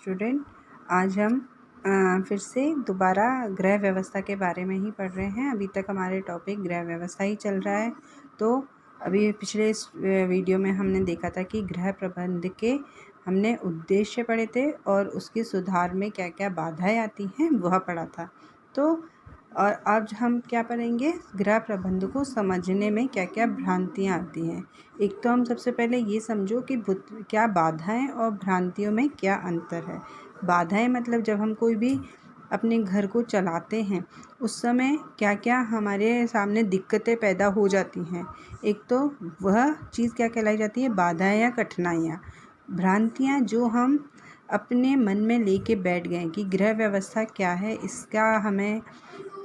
Student, आज हम फिर से दोबारा गृह व्यवस्था के बारे में ही पढ़ रहे हैं। अभी तक हमारे टॉपिक गृह व्यवस्था ही चल रहा है। तो अभी पिछले वीडियो में हमने देखा था कि गृह प्रबंध के हमने उद्देश्य पढ़े थे और उसके सुधार में क्या क्या बाधाएं आती हैं वह पढ़ा था। तो और आज हम क्या पढ़ेंगे, गृह प्रबंध को समझने में क्या क्या भ्रांतियाँ आती हैं। एक तो हम सबसे पहले ये समझो कि क्या बाधाएं और भ्रांतियों में क्या अंतर है। बाधाएं मतलब जब हम कोई भी अपने घर को चलाते हैं उस समय क्या क्या हमारे सामने दिक्कतें पैदा हो जाती हैं। एक तो वह चीज़ क्या कहलाई जाती है, बाधाएं या कठिनाइयाँ। भ्रांतियाँ जो हम अपने मन में लेके बैठ गए कि गृह व्यवस्था क्या है,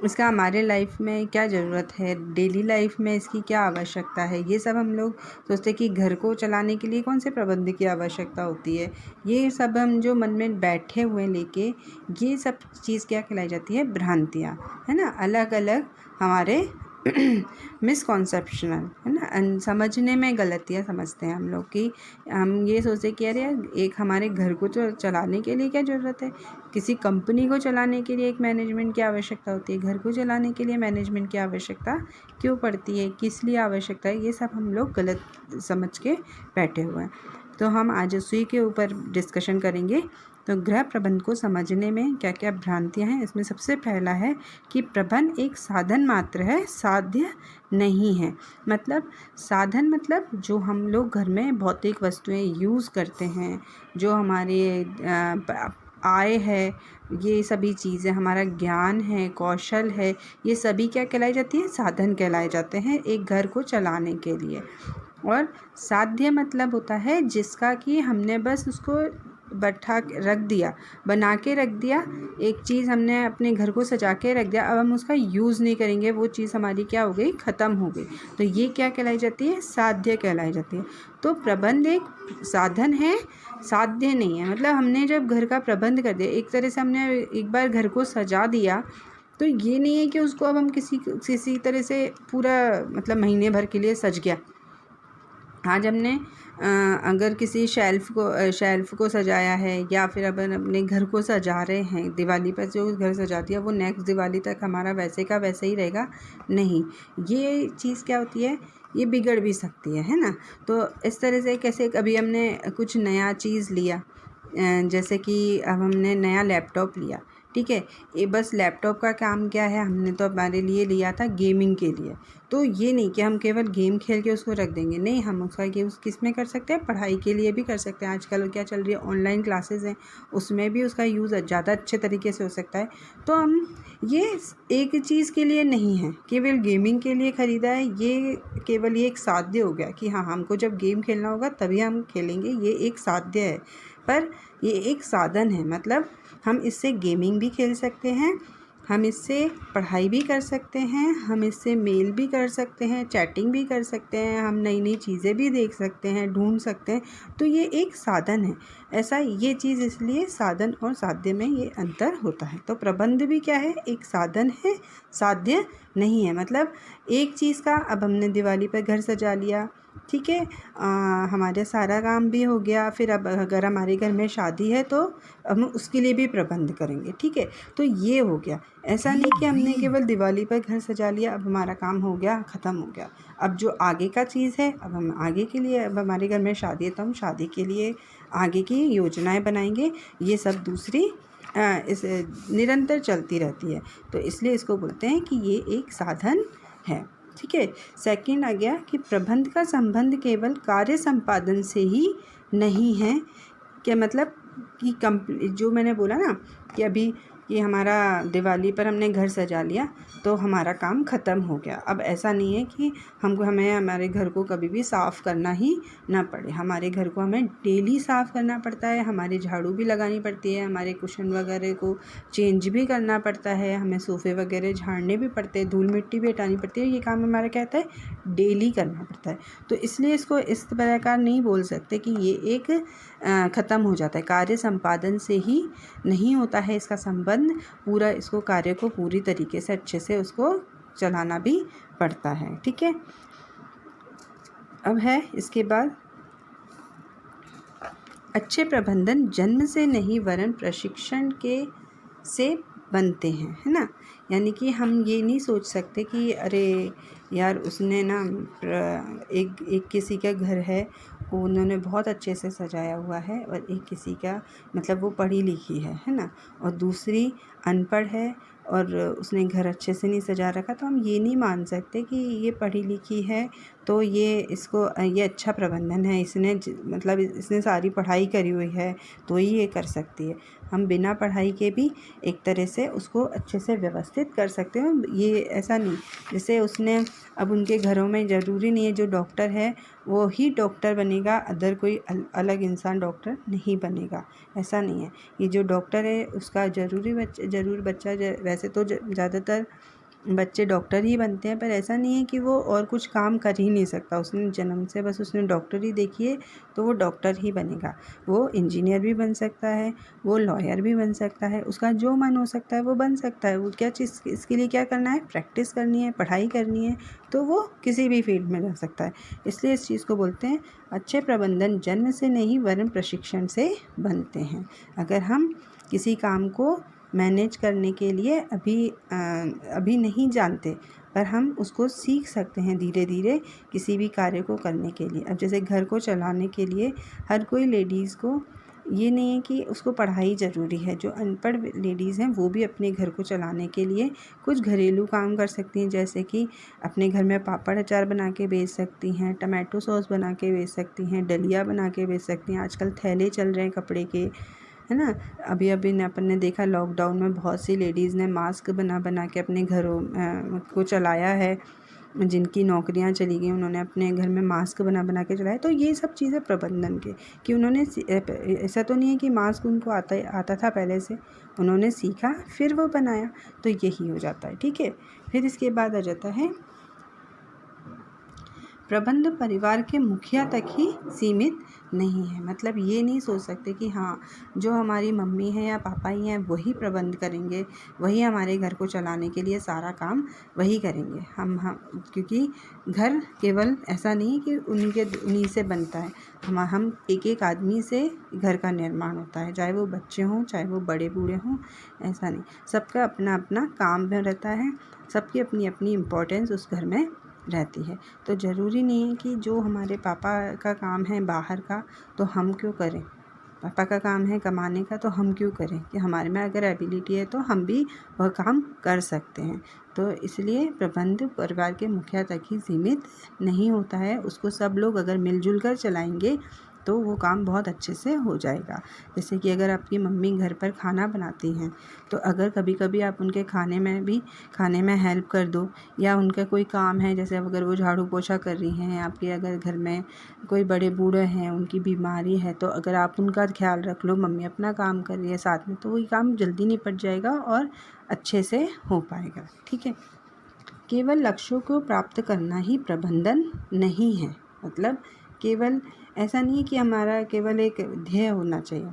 इसका हमारे लाइफ में क्या ज़रूरत है, डेली लाइफ में इसकी क्या आवश्यकता है। ये सब हम लोग सोचते कि घर को चलाने के लिए कौन से प्रबंध की आवश्यकता होती है। ये सब हम जो मन में बैठे हुए लेके ये सब चीज़ क्या कहलाई जाती है, भ्रांतियाँ, है ना। अलग अलग हमारे मिसकॉन्सेप्शनल, है ना, समझने में गलतियाँ समझते हैं हम लोग कि हम ये सोचते कि अरे यार एक हमारे घर को तो चलाने के लिए क्या ज़रूरत है, किसी कंपनी को चलाने के लिए एक मैनेजमेंट की आवश्यकता होती है, घर को चलाने के लिए मैनेजमेंट की आवश्यकता क्यों पड़ती है, किस लिए आवश्यकता है। ये सब हम लोग गलत समझ के बैठे हुए हैं। तो हम आज उसी के ऊपर डिस्कशन करेंगे। तो गृह प्रबंध को समझने में क्या क्या भ्रांतियां हैं, इसमें सबसे पहला है कि प्रबंध एक साधन मात्र है, साध्य नहीं है। मतलब साधन मतलब जो हम लोग घर में भौतिक वस्तुएं यूज़ करते हैं, जो हमारे आय है, ये सभी चीज़ें, हमारा ज्ञान है, कौशल है, ये सभी क्या कहलाई जाती है, साधन कहलाए जाते हैं एक घर को चलाने के लिए। और साध्य मतलब होता है जिसका कि हमने बस उसको रख दिया, बना के रख दिया, एक चीज़ हमने अपने घर को सजा के रख दिया, अब हम उसका यूज़ नहीं करेंगे, वो चीज़ हमारी क्या हो गई, ख़त्म हो गई। तो ये क्या कहलाई जाती है, साध्य कहलाई जाती है। तो प्रबंध एक साधन है, साध्य नहीं है। मतलब हमने जब घर का प्रबंध कर दिया, एक तरह से हमने एक बार घर को सजा दिया, तो ये नहीं है कि उसको अब हम किसी तरह से पूरा मतलब महीने भर के लिए सज गया। आज हमने अगर किसी शेल्फ़ को सजाया है या फिर अपन अपने घर को सजा रहे हैं, दिवाली पर जो घर सजा दिया वो नेक्स्ट दिवाली तक हमारा वैसे का वैसे ही रहेगा, नहीं। ये चीज़ क्या होती है, ये बिगड़ भी सकती है ना। तो इस तरह से कैसे, कभी हमने कुछ नया चीज़ लिया, जैसे कि अब हमने नया लैपटॉप लिया, ठीक है। ये बस लैपटॉप का काम क्या है, हमने तो हमारे लिए लिया था गेमिंग के लिए। तो ये नहीं कि हम केवल गेम खेल के उसको रख देंगे, नहीं, हम उसका यूज़ किस में कर सकते हैं, पढ़ाई के लिए भी कर सकते हैं। आजकल क्या चल रही है, ऑनलाइन क्लासेस हैं, उसमें भी उसका यूज़ ज़्यादा अच्छे तरीके से हो सकता है। तो हम ये एक चीज़ के लिए नहीं है, केवल गेमिंग के लिए ख़रीदा है, ये केवल ये एक साध्य हो गया कि हाँ, हमको जब गेम खेलना होगा तभी हम खेलेंगे, ये एक साध्य है। पर ये एक साधन है, मतलब हम इससे गेमिंग भी खेल सकते हैं, हम इससे पढ़ाई भी कर सकते हैं, हम इससे मेल भी कर सकते हैं, चैटिंग भी कर सकते हैं, हम नई नई चीज़ें भी देख सकते हैं, ढूंढ सकते हैं। तो ये एक साधन है। ऐसा ये चीज़, इसलिए साधन और साध्य में ये अंतर होता है। तो प्रबंध भी क्या है, एक साधन है, साध्य नहीं है। मतलब एक चीज़ का, अब हमने दिवाली पर घर सजा लिया, ठीक है, हमारा सारा काम भी हो गया, फिर अब अगर हमारे घर में शादी है तो हम उसके लिए भी प्रबंध करेंगे, ठीक है। तो ये हो गया। ऐसा नहीं कि हमने केवल दिवाली पर घर सजा लिया, अब हमारा काम हो गया, ख़त्म हो गया। अब जो आगे का चीज़ है, अब हम आगे के लिए, अब हमारे घर में शादी है तो हम शादी के लिए आगे की योजनाएं बनाएंगे। ये सब दूसरी इस निरंतर चलती रहती है। तो इसलिए इसको बोलते हैं कि ये एक साधन है, ठीक है। सेकंड आ गया कि प्रबंध का संबंध केवल कार्य संपादन से ही नहीं है। क्या मतलब कि जो मैंने बोला ना कि अभी कि हमारा दिवाली पर हमने घर सजा लिया तो हमारा काम ख़त्म हो गया। अब ऐसा नहीं है कि हमें हमारे घर को कभी भी साफ़ करना ही ना पड़े। हमारे घर को हमें डेली साफ़ करना पड़ता है, हमारी झाड़ू भी लगानी पड़ती है, हमारे कुशन वगैरह को चेंज भी करना पड़ता है, हमें सोफ़े वगैरह झाड़ने भी पड़ते हैं, धूल मिट्टी भी हटानी पड़ती है। ये काम हमारा क्या होता है, डेली करना पड़ता है। तो इसलिए इसको इस प्रकार नहीं बोल सकते कि ये एक ख़त्म हो जाता है, कार्य संपादन से ही नहीं होता है इसका संबंध पूरा। इसको कार्य को पूरी तरीके से अच्छे से उसको चलाना भी पड़ता है, ठीक है। अब है इसके बाद अच्छे प्रबंधन जन्म से नहीं वरन प्रशिक्षण के से बनते हैं, है ना। यानी कि हम ये नहीं सोच सकते कि अरे यार उसने ना एक किसी का घर है, उन्होंने बहुत अच्छे से सजाया हुआ है, और एक किसी का मतलब वो पढ़ी लिखी है ना, और दूसरी अनपढ़ है और उसने घर अच्छे से नहीं सजा रखा, तो हम ये नहीं मान सकते कि ये पढ़ी लिखी है तो ये अच्छा प्रबंधन है, मतलब इसने सारी पढ़ाई करी हुई है तो ही ये कर सकती है। हम बिना पढ़ाई के भी एक तरह से उसको अच्छे से व्यवस्थित कर सकते हैं। ये ऐसा नहीं जैसे उसने, अब उनके घरों में ज़रूरी नहीं है जो डॉक्टर है वो ही डॉक्टर बनेगा, अदर कोई अलग इंसान डॉक्टर नहीं बनेगा, ऐसा नहीं है। ये जो डॉक्टर है उसका ज़रूर बच्चा वैसे तो ज़्यादातर बच्चे डॉक्टर ही बनते हैं, पर ऐसा नहीं है कि वो और कुछ काम कर ही नहीं सकता। उसने जन्म से बस उसने डॉक्टरी देखी है तो वो डॉक्टर ही बनेगा। वो इंजीनियर भी बन सकता है, वो लॉयर भी बन सकता है, उसका जो मन हो सकता है वो बन सकता है। वो क्या चीज़, इसके लिए क्या करना है, प्रैक्टिस करनी है, पढ़ाई करनी है, तो वो किसी भी फील्ड में जा सकता है। इसलिए इस चीज़ को बोलते हैं अच्छे प्रबंधन जन्म से नहीं वरन प्रशिक्षण से बनते हैं। अगर हम किसी काम को मैनेज करने के लिए अभी नहीं जानते, पर हम उसको सीख सकते हैं धीरे धीरे किसी भी कार्य को करने के लिए। अब जैसे घर को चलाने के लिए हर कोई लेडीज़ को ये नहीं है कि उसको पढ़ाई ज़रूरी है। जो अनपढ़ लेडीज़ हैं वो भी अपने घर को चलाने के लिए कुछ घरेलू काम कर सकती हैं, जैसे कि अपने घर में पापड़ अचार बना के बेच सकती हैं, टमाटो सॉस बना के बेच सकती हैं, दलिया बना के बेच सकती हैं। आजकल थैले चल रहे हैं कपड़े के, है ना। अभी अपन ने देखा लॉकडाउन में बहुत सी लेडीज़ ने मास्क बना के अपने घरों को चलाया है। जिनकी नौकरियां चली गई उन्होंने अपने घर में मास्क बना के चलाया। तो ये सब चीज़ें प्रबंधन के कि उन्होंने ऐसा तो नहीं है कि मास्क उनको आता था पहले से, उन्होंने सीखा फिर वो बनाया, तो यही हो जाता है। ठीक है, फिर इसके बाद आ जाता है प्रबंध परिवार के मुखिया तक ही सीमित नहीं है। मतलब ये नहीं सोच सकते कि हाँ जो हमारी मम्मी है या पापा ही हैं वही प्रबंध करेंगे, वही हमारे घर को चलाने के लिए सारा काम वही करेंगे। हम क्योंकि घर केवल ऐसा नहीं है कि उन्हीं से बनता है। हम एक आदमी से घर का निर्माण होता है, चाहे वो बच्चे हों चाहे वो बड़े बूढ़े हों, ऐसा नहीं। सबका अपना अपना काम में रहता है, सबकी अपनी अपनी इम्पोर्टेंस उस घर में रहती है। तो ज़रूरी नहीं है कि जो हमारे पापा का काम है बाहर का तो हम क्यों करें, पापा का काम है कमाने का तो हम क्यों करें, कि हमारे में अगर एबिलिटी है तो हम भी वह काम कर सकते हैं। तो इसलिए प्रबंध परिवार के मुखिया तक ही सीमित नहीं होता है, उसको सब लोग अगर मिलजुल कर चलाएंगे तो वो काम बहुत अच्छे से हो जाएगा। जैसे कि अगर आपकी मम्मी घर पर खाना बनाती हैं तो अगर कभी कभी आप उनके खाने में हेल्प कर दो, या उनका कोई काम है जैसे अगर वो झाड़ू पोछा कर रही हैं, आपके अगर घर में कोई बड़े बूढ़े हैं उनकी बीमारी है तो अगर आप उनका ख्याल रख लो, मम्मी अपना काम कर रही है साथ में, तो वही काम जल्दी निपट जाएगा और अच्छे से हो पाएगा। ठीक है, केवल लक्ष्यों को प्राप्त करना ही प्रबंधन नहीं है। मतलब केवल ऐसा नहीं है कि हमारा केवल एक ध्येय होना चाहिए,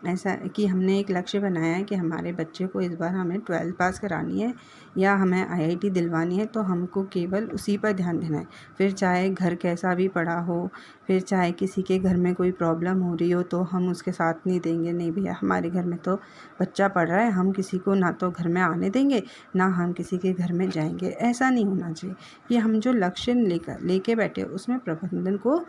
ऐसा कि हमने एक लक्ष्य बनाया है कि हमारे बच्चे को इस बार हमें 12th पास करानी है या हमें IIT दिलवानी है, तो हमको केवल उसी पर ध्यान देना है। फिर चाहे घर कैसा भी पड़ा हो, फिर चाहे किसी के घर में कोई प्रॉब्लम हो रही हो तो हम उसके साथ नहीं देंगे, नहीं भैया हमारे घर में तो बच्चा पढ़ रहा है, हम किसी को ना तो घर में आने देंगे ना हम किसी के घर में जाएंगे। ऐसा नहीं होना चाहिए कि हम जो लक्ष्य लेके बैठे उसमें प्रबंधन को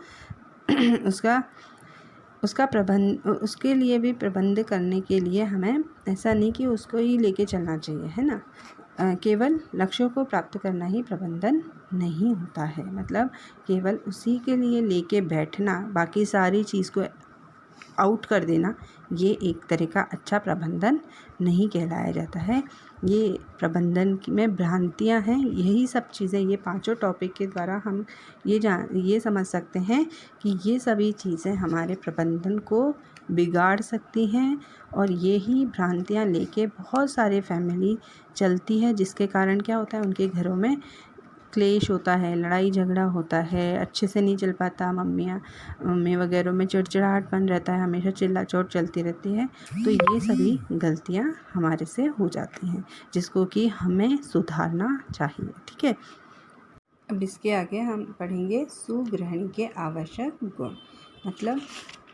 उसके लिए भी प्रबंध करने के लिए हमें ऐसा नहीं कि उसको ही लेके चलना चाहिए, है ना। केवल लक्ष्यों को प्राप्त करना ही प्रबंधन नहीं होता है। मतलब केवल उसी के लिए लेके बैठना, बाकी सारी चीज़ को आउट कर देना, ये एक तरह का अच्छा प्रबंधन नहीं कहलाया जाता है। ये प्रबंधन में भ्रांतियाँ हैं। यही सब चीज़ें, ये पांचों टॉपिक के द्वारा हम ये समझ सकते हैं कि ये सभी चीज़ें हमारे प्रबंधन को बिगाड़ सकती हैं, और यही भ्रांतियाँ लेके बहुत सारे फैमिली चलती है, जिसके कारण क्या होता है उनके घरों में क्लेश होता है, लड़ाई झगड़ा होता है, अच्छे से नहीं चल पाता, मम्मी वगैरह में चिड़चिड़ाहटपन रहता है, हमेशा चिल्ला चोट चलती रहती है। तो ये सभी गलतियाँ हमारे से हो जाती हैं, जिसको कि हमें सुधारना चाहिए। ठीक है, अब इसके आगे हम पढ़ेंगे सुगृहिणी के आवश्यक गुण। मतलब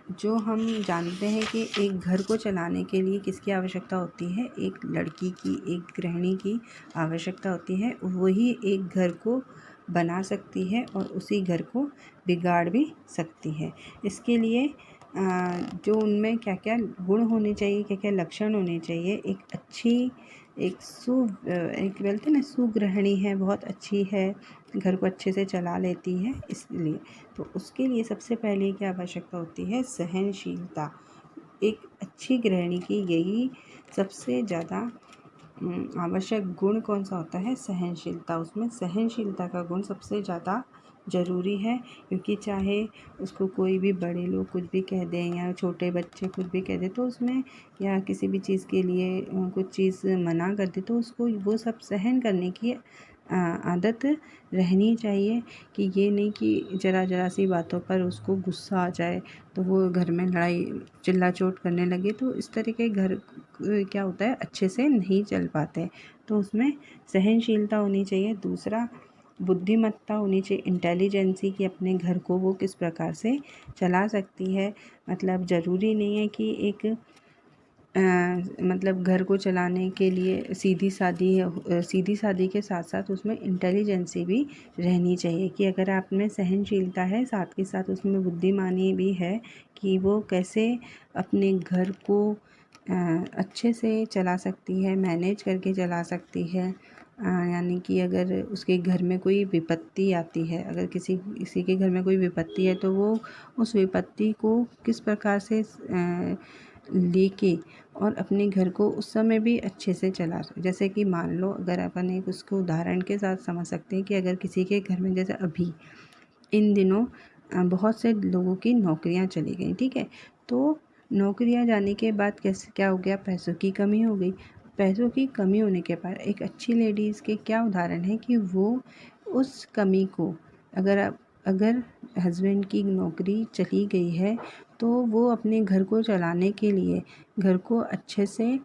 जो हम जानते हैं कि एक घर को चलाने के लिए किसकी आवश्यकता होती है, एक लड़की की, एक गृहिणी की आवश्यकता होती है। वही एक घर को बना सकती है और उसी घर को बिगाड़ भी सकती है। इसके लिए जो उनमें क्या क्या गुण होने चाहिए, क्या क्या लक्षण होने चाहिए, एक अच्छी एक बोलते हैं ना सुगृहिणी है, बहुत अच्छी है, घर को अच्छे से चला लेती है, इसलिए तो उसके लिए सबसे पहले क्या आवश्यकता होती है, सहनशीलता। एक अच्छी गृहिणी की यही सबसे ज़्यादा आवश्यक गुण कौन सा होता है, सहनशीलता। उसमें सहनशीलता का गुण सबसे ज़्यादा ज़रूरी है, क्योंकि चाहे उसको कोई भी बड़े लोग कुछ भी कह दें या छोटे बच्चे कुछ भी कह दें, तो उसमें या किसी भी चीज़ के लिए कुछ चीज़ मना कर दे तो उसको वो सब सहन करने की आदत रहनी चाहिए। कि ये नहीं कि ज़रा सी बातों पर उसको गुस्सा आ जाए तो वो घर में लड़ाई चिल्ला चोट करने लगे, तो इस तरह के घर क्या होता है, अच्छे से नहीं चल पाते। तो उसमें सहनशीलता होनी चाहिए। दूसरा, बुद्धिमत्ता होनी चाहिए, इंटेलिजेंसी, कि अपने घर को वो किस प्रकार से चला सकती है। मतलब ज़रूरी नहीं है कि एक मतलब घर को चलाने के लिए सीधी सादी के साथ साथ उसमें इंटेलिजेंसी भी रहनी चाहिए। कि अगर आप में सहनशीलता है, साथ के साथ उसमें बुद्धिमानी भी है कि वो कैसे अपने घर को अच्छे से चला सकती है, मैनेज करके चला सकती है। यानी कि अगर उसके घर में कोई विपत्ति आती है, अगर किसी के घर में कोई विपत्ति है, तो वो उस विपत्ति को किस प्रकार से लेके और अपने घर को उस समय भी अच्छे से चला। जैसे कि मान लो, अगर अपन एक उसको उदाहरण के साथ समझ सकते हैं कि अगर किसी के घर में, जैसे अभी इन दिनों बहुत से लोगों की नौकरियां चली गई, ठीक है, तो नौकरियां जाने के बाद कैसे क्या हो गया, पैसों की कमी हो गई। पैसों की कमी होने के बाद एक अच्छी लेडीज़ के क्या उदाहरण है कि वो उस कमी को, अगर हस्बैंड की नौकरी चली गई है, तो वो अपने घर को चलाने के लिए घर को अच्छे से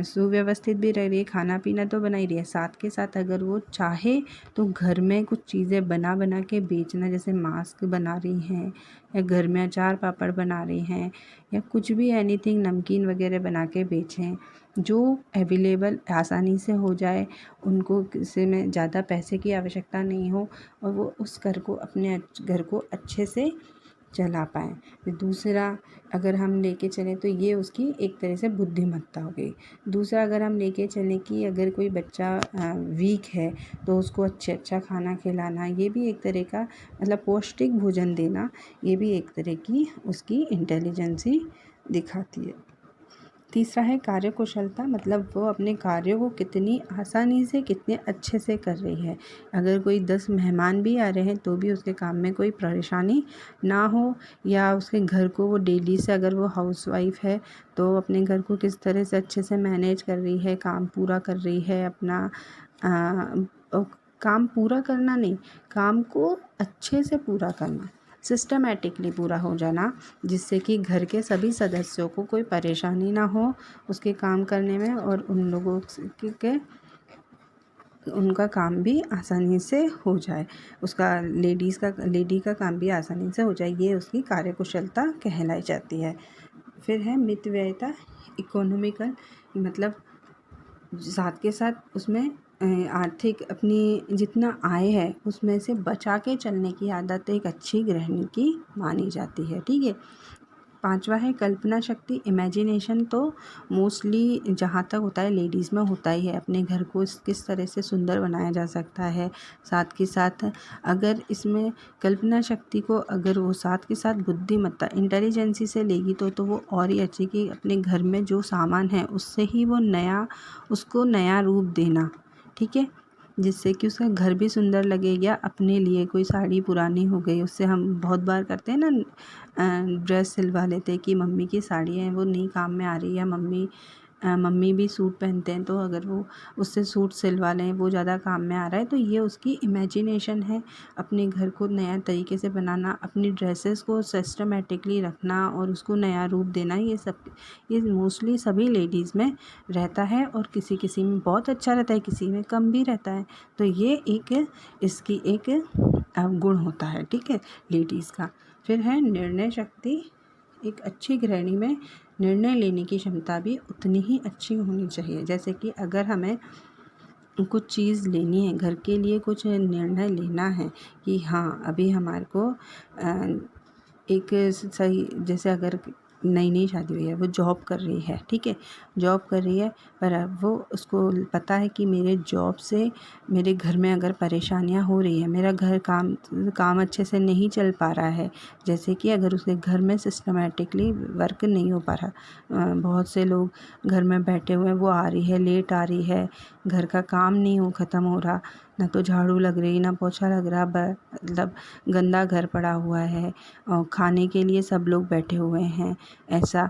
सुव्यवस्थित भी रह रही है, खाना पीना तो बना ही रही है, साथ के साथ अगर वो चाहे तो घर में कुछ चीज़ें बना के बेचना, जैसे मास्क बना रही हैं या घर में अचार पापड़ बना रही हैं या कुछ भी एनीथिंग नमकीन वगैरह बना के बेचें, जो अवेलेबल आसानी से हो जाए, उनको किसी में ज़्यादा पैसे की आवश्यकता नहीं हो और वो उस घर को अपने घर को अच्छे से चला पाएँ। फिर दूसरा, अगर हम लेके चलें तो ये उसकी एक तरह से बुद्धिमत्ता हो गई। दूसरा, अगर हम लेके चलें कि अगर कोई बच्चा वीक है तो उसको अच्छा खाना खिलाना, ये भी एक तरह का मतलब पौष्टिक भोजन देना, ये भी एक तरह की उसकी इंटेलिजेंसी दिखाती है। तीसरा है कार्यकुशलता, मतलब वो अपने कार्यों को कितनी आसानी से कितने अच्छे से कर रही है। अगर कोई 10 मेहमान भी आ रहे हैं तो भी उसके काम में कोई परेशानी ना हो, या उसके घर को वो डेली से, अगर वो हाउसवाइफ है तो अपने घर को किस तरह से अच्छे से मैनेज कर रही है, काम पूरा कर रही है अपना। काम पूरा करना नहीं, काम को अच्छे से पूरा करना, सिस्टमेटिकली पूरा हो जाना, जिससे कि घर के सभी सदस्यों को कोई परेशानी ना हो उसके काम करने में, और उन लोगों के उनका काम भी आसानी से हो जाए, उसका लेडी का काम भी आसानी से हो जाए। ये उसकी कार्यकुशलता कहलाई जाती है। फिर है मितव्ययिता, इकोनॉमिकल, मतलब साथ के साथ उसमें आर्थिक अपनी जितना आय है उसमें से बचा के चलने की आदत एक अच्छी गृहिणी की मानी जाती है, ठीक है। पांचवा है कल्पना शक्ति, इमेजिनेशन, तो मोस्टली जहाँ तक होता है लेडीज़ में होता ही है, अपने घर को किस तरह से सुंदर बनाया जा सकता है। साथ के साथ अगर इसमें कल्पना शक्ति को अगर वो साथ के साथ बुद्धिमत्ता इंटेलिजेंसी से लेगी तो वो और ही अच्छी, कि अपने घर में जो सामान है उससे ही वो उसको नया रूप देना, ठीक है, जिससे कि उसका घर भी सुंदर लगे। या अपने लिए कोई साड़ी पुरानी हो गई, उससे हम बहुत बार करते हैं ना, ड्रेस सिलवा लेते हैं कि मम्मी की साड़ी है वो नहीं काम में आ रही है, मम्मी भी सूट पहनते हैं तो अगर वो उससे सूट सिलवा लें, वो ज़्यादा काम में आ रहा है, तो ये उसकी इमेजिनेशन है। अपने घर को नया तरीके से बनाना, अपनी ड्रेसेस को सिस्टमेटिकली रखना और उसको नया रूप देना, ये मोस्टली सभी लेडीज़ में रहता है, और किसी किसी में बहुत अच्छा रहता है, किसी में कम भी रहता है। तो ये इसकी एक गुण होता है, ठीक है, लेडीज़ का। फिर है निर्णय शक्ति, एक अच्छी गृहिणी में निर्णय लेने की क्षमता भी उतनी ही अच्छी होनी चाहिए। जैसे कि अगर हमें कुछ चीज़ लेनी है, घर के लिए कुछ निर्णय लेना है कि हाँ अभी हमारे को एक सही, जैसे अगर नई शादी हुई है, वो जॉब कर रही है, ठीक है, जॉब कर रही है, पर अब वो उसको पता है कि मेरे जॉब से मेरे घर में अगर परेशानियां हो रही है, मेरा घर काम अच्छे से नहीं चल पा रहा है। जैसे कि अगर उसके घर में सिस्टमेटिकली वर्क नहीं हो पा रहा, बहुत से लोग घर में बैठे हुए हैं, वो आ रही है लेट आ रही है, घर का काम नहीं ख़त्म हो रहा, ना तो झाड़ू लग रही, ना पोछा लग रहा, मतलब गंदा घर पड़ा हुआ है और खाने के लिए सब लोग बैठे हुए हैं ऐसा,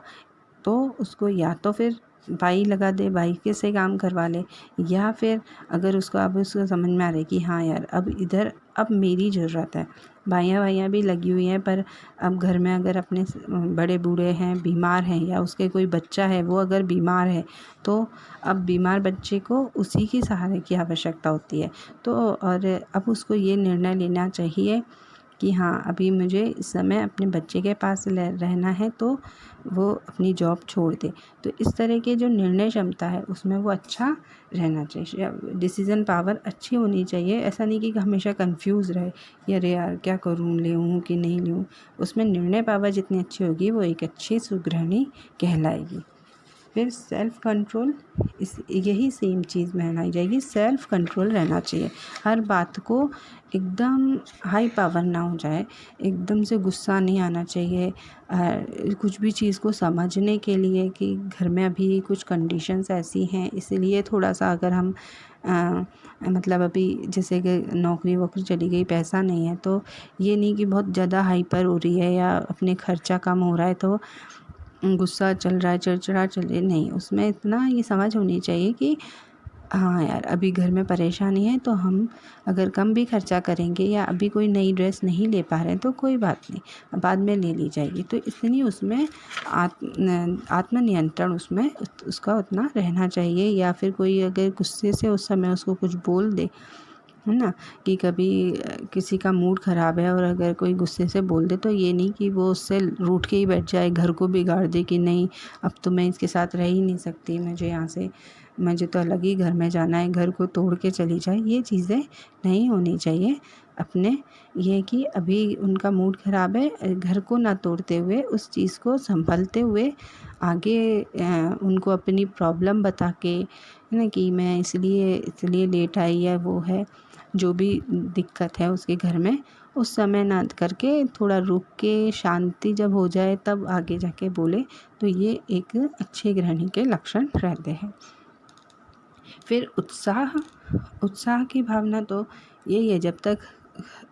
तो उसको या तो फिर बाई लगा दे, बाई के से काम करवा ले, या फिर अगर उसको समझ में आ रहा है कि हाँ यार अब मेरी ज़रूरत है, बाइयाँ भी लगी हुई हैं, पर अब घर में अगर अपने बड़े बूढ़े हैं, बीमार हैं, या उसके कोई बच्चा है वो अगर बीमार है, तो अब बीमार बच्चे को उसी की सहारे की आवश्यकता होती है। तो और अब उसको ये निर्णय लेना चाहिए कि हाँ अभी मुझे इस समय अपने बच्चे के पास रहना है, तो वो अपनी जॉब छोड़ दे। तो इस तरह के जो निर्णय क्षमता है उसमें वो अच्छा रहना चाहिए, डिसीज़न पावर अच्छी होनी चाहिए। ऐसा नहीं कि हमेशा कंफ्यूज रहे कि अरे यार क्या करूँ, लेऊँ कि नहीं लेऊँ। उसमें निर्णय पावर जितनी अच्छी होगी वो एक अच्छी सुगृहिणी कहलाएगी। फिर सेल्फ़ कंट्रोल, यही सेम चीज़ में आई जाएगी, सेल्फ़ कंट्रोल रहना चाहिए। हर बात को एकदम हाई पावर ना हो जाए, एकदम से गुस्सा नहीं आना चाहिए। कुछ भी चीज़ को समझने के लिए कि घर में अभी कुछ कंडीशंस ऐसी हैं, इसलिए थोड़ा सा अगर हम मतलब अभी जैसे कि नौकरी वोकरी चली गई, पैसा नहीं है, तो ये नहीं कि बहुत ज़्यादा हाइपर हो रही है या अपने खर्चा कम हो रहा है तो गुस्सा चल रहा है, चिड़चिड़ा चले, नहीं, उसमें इतना ये समझ होनी चाहिए कि हाँ यार अभी घर में परेशानी है, तो हम अगर कम भी खर्चा करेंगे या अभी कोई नई ड्रेस नहीं ले पा रहे हैं तो कोई बात नहीं, बाद में ले ली जाएगी। तो इतनी उसमें आत्मनियंत्रण उसमें उसका उतना रहना चाहिए। या फिर कोई अगर गुस्से से उस समय उसको कुछ बोल दे, है ना, कि कभी किसी का मूड ख़राब है और अगर कोई गुस्से से बोल दे, तो ये नहीं कि वो उससे रूठ के ही बैठ जाए, घर को बिगाड़ दे कि नहीं अब तो मैं इसके साथ रह ही नहीं सकती, मुझे तो अलग ही घर में जाना है, घर को तोड़ के चली जाए। ये चीज़ें नहीं होनी चाहिए। अपने ये कि अभी उनका मूड ख़राब है, घर को ना तोड़ते हुए उस चीज़ को संभलते हुए आगे उनको अपनी प्रॉब्लम बता के, है ना, कि मैं इसलिए लेट आई है, वो है जो भी दिक्कत है उसके घर में, उस समय ना करके थोड़ा रुक के शांति जब हो जाए तब आगे जाके बोले, तो ये एक अच्छे गृहिणी के लक्षण रहते हैं। फिर उत्साह की भावना तो यही है, जब तक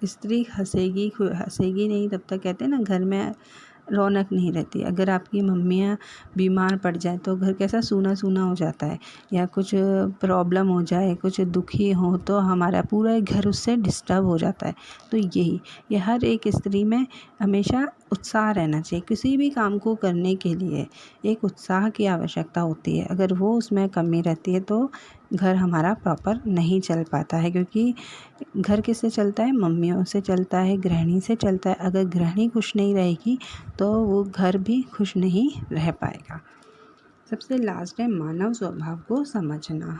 स्त्री हंसेगी नहीं तब तक, कहते हैं ना, घर में रौनक नहीं रहती। अगर आपकी मम्मियाँ बीमार पड़ जाए तो घर कैसा सूना सूना हो जाता है, या कुछ प्रॉब्लम हो जाए, कुछ दुखी हो तो हमारा पूरा घर उससे डिस्टर्ब हो जाता है। तो ये हर एक स्त्री में हमेशा उत्साह रहना चाहिए। किसी भी काम को करने के लिए एक उत्साह की आवश्यकता होती है। अगर वो उसमें कमी रहती है तो घर हमारा प्रॉपर नहीं चल पाता है, क्योंकि घर किससे चलता है, मम्मियों से चलता है, गृहिणी से चलता है। अगर गृहिणी खुश नहीं रहेगी तो वो घर भी खुश नहीं रह पाएगा। सबसे लास्ट है मानव स्वभाव को समझना।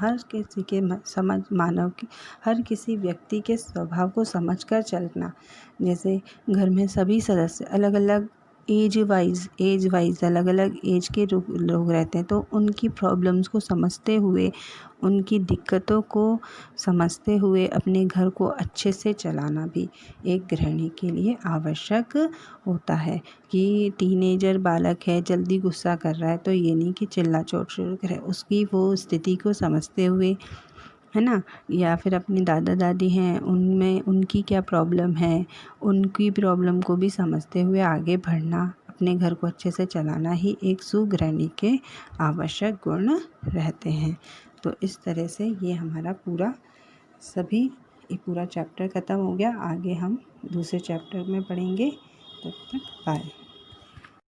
हर किसी व्यक्ति के स्वभाव को समझकर चलना। जैसे घर में सभी सदस्य अलग अलग एज वाइज अलग अलग एज के लोग रहते हैं, तो उनकी प्रॉब्लम्स को समझते हुए, उनकी दिक्कतों को समझते हुए अपने घर को अच्छे से चलाना भी एक गृहिणी के लिए आवश्यक होता है। कि टीनेजर बालक है, जल्दी गुस्सा कर रहा है, तो ये नहीं कि चिल्ला चोट शुरू करे, उसकी वो स्थिति को समझते हुए, है ना, या फिर अपनी दादा दादी हैं, उनमें उनकी क्या प्रॉब्लम है, उनकी प्रॉब्लम को भी समझते हुए आगे बढ़ना, अपने घर को अच्छे से चलाना ही एक सुगृहिणी के आवश्यक गुण रहते हैं। तो इस तरह से ये हमारा पूरा चैप्टर ख़त्म हो गया। आगे हम दूसरे चैप्टर में पढ़ेंगे। तब तक बाय।